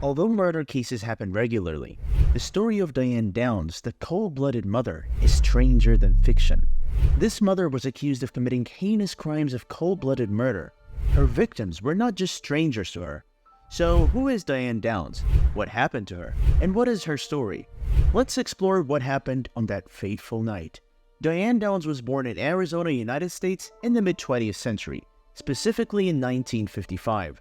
Although murder cases happen regularly, the story of Diane Downs, the cold-blooded mother, is stranger than fiction. This mother was accused of committing heinous crimes of cold-blooded murder. Her victims were not just strangers to her. So, who is Diane Downs? What happened to her? And what is her story? Let's explore what happened on that fateful night. Diane Downs was born in Arizona, United States in the mid-20th century, specifically in 1955.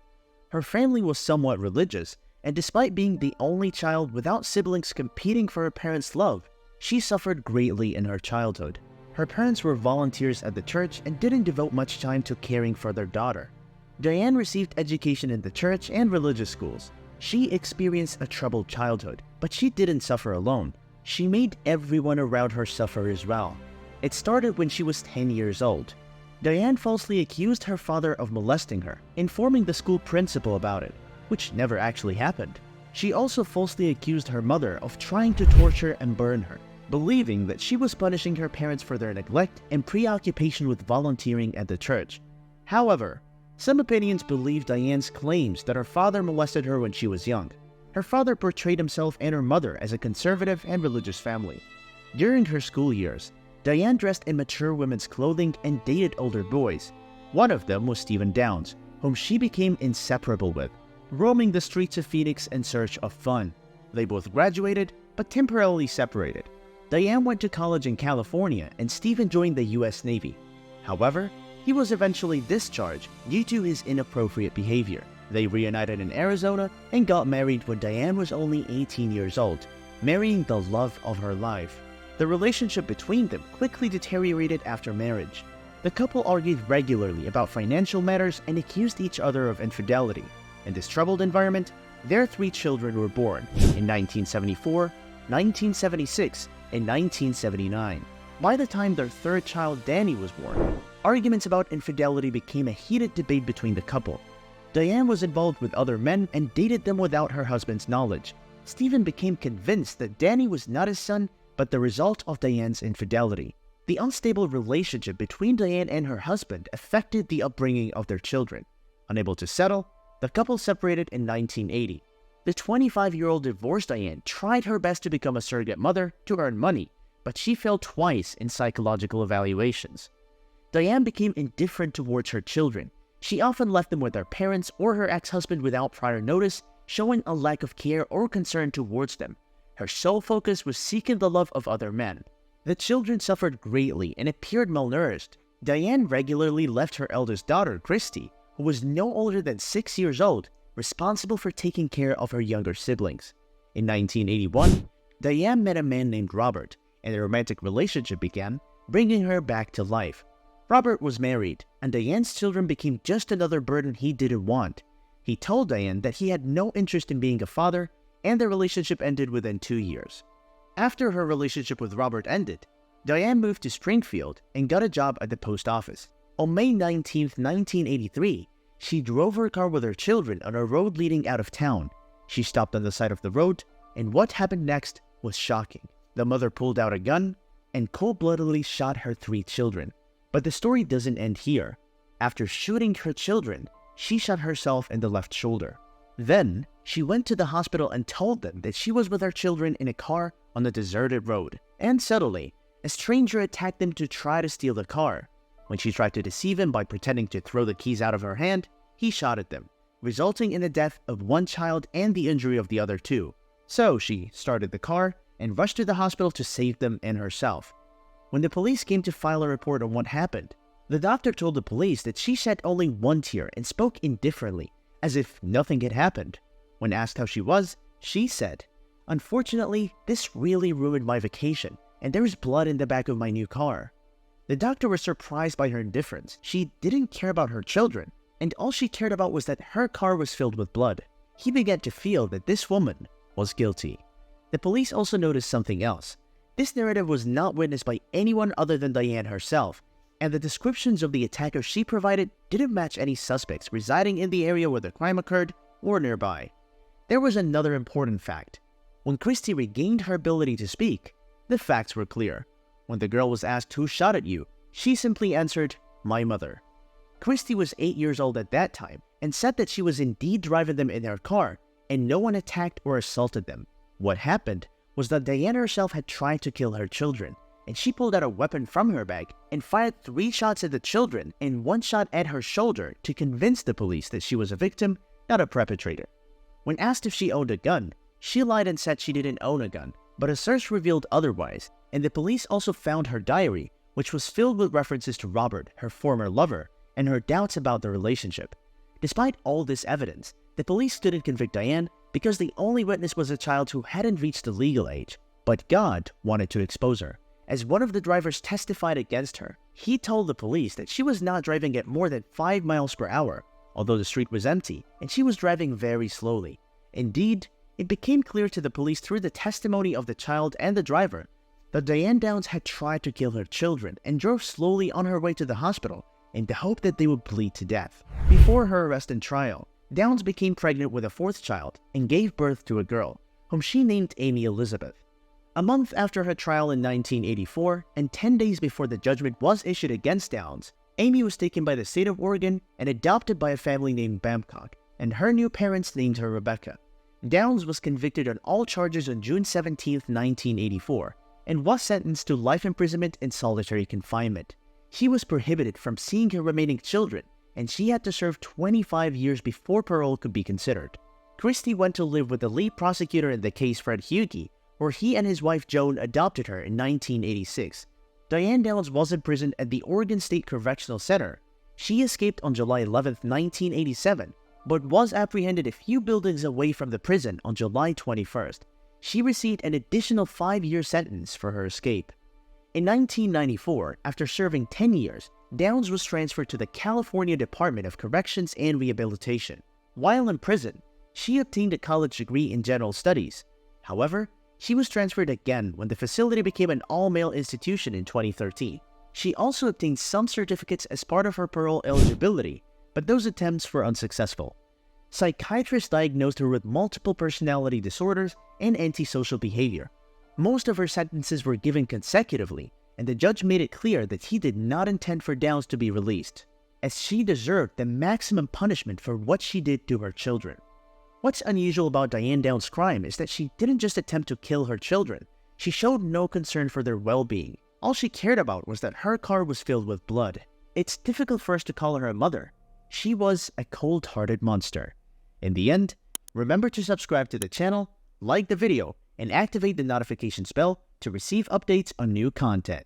Her family was somewhat religious, and despite being the only child without siblings competing for her parents' love, she suffered greatly in her childhood. Her parents were volunteers at the church and didn't devote much time to caring for their daughter. Diane received education in the church and religious schools. She experienced a troubled childhood, but she didn't suffer alone. She made everyone around her suffer as well. It started when she was 10 years old. Diane falsely accused her father of molesting her, informing the school principal about it, which never actually happened. She also falsely accused her mother of trying to torture and burn her, believing that she was punishing her parents for their neglect and preoccupation with volunteering at the church. However, some opinions believe Diane's claims that her father molested her when she was young. Her father portrayed himself and her mother as a conservative and religious family. During her school years, Diane dressed in mature women's clothing and dated older boys. One of them was Stephen Downs, whom she became inseparable with, roaming the streets of Phoenix in search of fun. They both graduated, but temporarily separated. Diane went to college in California and Stephen joined the US Navy. However, he was eventually discharged due to his inappropriate behavior. They reunited in Arizona and got married when Diane was only 18 years old, marrying the love of her life. The relationship between them quickly deteriorated after marriage. The couple argued regularly about financial matters and accused each other of infidelity. In this troubled environment, their 3 children were born in 1974, 1976, and 1979. By the time their 3rd child, Danny, was born, arguments about infidelity became a heated debate between the couple. Diane was involved with other men and dated them without her husband's knowledge. Stephen became convinced that Danny was not his son, but the result of Diane's infidelity. The unstable relationship between Diane and her husband affected the upbringing of their children. Unable to settle, the couple separated in 1980. The 25-year-old divorced Diane tried her best to become a surrogate mother to earn money, but she failed twice in psychological evaluations. Diane became indifferent towards her children. She often left them with their parents or her ex-husband without prior notice, showing a lack of care or concern towards them. Her sole focus was seeking the love of other men. The children suffered greatly and appeared malnourished. Diane regularly left her eldest daughter, Christy, who was no older than 6 years old, responsible for taking care of her younger siblings. In 1981, Diane met a man named Robert, and a romantic relationship began, bringing her back to life. Robert was married, and Diane's children became just another burden he didn't want. He told Diane that he had no interest in being a father, and the relationship ended within 2 years. After her relationship with Robert ended, Diane moved to Springfield and got a job at the post office. On May 19, 1983, she drove her car with her children on a road leading out of town. She stopped on the side of the road, and what happened next was shocking. The mother pulled out a gun and cold-bloodedly shot her 3 children. But the story doesn't end here. After shooting her children, she shot herself in the left shoulder. Then, she went to the hospital and told them that she was with her children in a car on a deserted road. And suddenly, a stranger attacked them to try to steal the car. When she tried to deceive him by pretending to throw the keys out of her hand, he shot at them, resulting in the death of 1 child and the injury of the other 2. So she started the car and rushed to the hospital to save them and herself. When the police came to file a report on what happened, the doctor told the police that she shed only 1 tear and spoke indifferently, as if nothing had happened. When asked how she was, she said, "Unfortunately, this really ruined my vacation, and there is blood in the back of my new car." The doctor was surprised by her indifference. She didn't care about her children, and all she cared about was that her car was filled with blood. He began to feel that this woman was guilty. The police also noticed something else. This narrative was not witnessed by anyone other than Diane herself, and the descriptions of the attacker she provided didn't match any suspects residing in the area where the crime occurred or nearby. There was another important fact. When Christy regained her ability to speak, the facts were clear. When the girl was asked who shot at you, she simply answered, "My mother." Christy was 8 years old at that time and said that she was indeed driving them in her car and no one attacked or assaulted them. What happened was that Diane herself had tried to kill her children, and she pulled out a weapon from her bag and fired 3 shots at the children and 1 shot at her shoulder to convince the police that she was a victim, not a perpetrator. When asked if she owned a gun, she lied and said she didn't own a gun, but a search revealed otherwise, and the police also found her diary, which was filled with references to Robert, her former lover, and her doubts about the relationship. Despite all this evidence, the police didn't convict Diane because the only witness was a child who hadn't reached the legal age. But God wanted to expose her, as one of the drivers testified against her. He told the police that she was not driving at more than 5 miles per hour, although the street was empty, and she was driving very slowly. Indeed, it became clear to the police through the testimony of the child and the driver that Diane Downs had tried to kill her children and drove slowly on her way to the hospital in the hope that they would bleed to death. Before her arrest and trial, Downs became pregnant with a 4th child and gave birth to a girl, whom she named Amy Elizabeth. A month after her trial in 1984, and 10 days before the judgment was issued against Downs, Amy was taken by the state of Oregon and adopted by a family named Babcock, and her new parents named her Rebecca. Downs was convicted on all charges on June 17, 1984, and was sentenced to life imprisonment and solitary confinement. She was prohibited from seeing her remaining children, and she had to serve 25 years before parole could be considered. Christie went to live with the lead prosecutor in the case, Fred Hughey, where he and his wife Joan adopted her in 1986. Diane Downs was imprisoned at the Oregon State Correctional Center. She escaped on July 11, 1987, but was apprehended a few buildings away from the prison on July 21st. She received an additional 5-year sentence for her escape. In 1994, after serving 10 years, Downs was transferred to the California Department of Corrections and Rehabilitation. While in prison, she obtained a college degree in general studies. However, she was transferred again when the facility became an all-male institution in 2013. She also obtained some certificates as part of her parole eligibility, but those attempts were unsuccessful. Psychiatrists diagnosed her with multiple personality disorders and antisocial behavior. Most of her sentences were given consecutively, and the judge made it clear that he did not intend for Downs to be released, as she deserved the maximum punishment for what she did to her children. What's unusual about Diane Downs' crime is that she didn't just attempt to kill her children. She showed no concern for their well-being. All she cared about was that her car was filled with blood. It's difficult for us to call her a mother. She was a cold-hearted monster. In the end, remember to subscribe to the channel, like the video, and activate the notifications bell to receive updates on new content.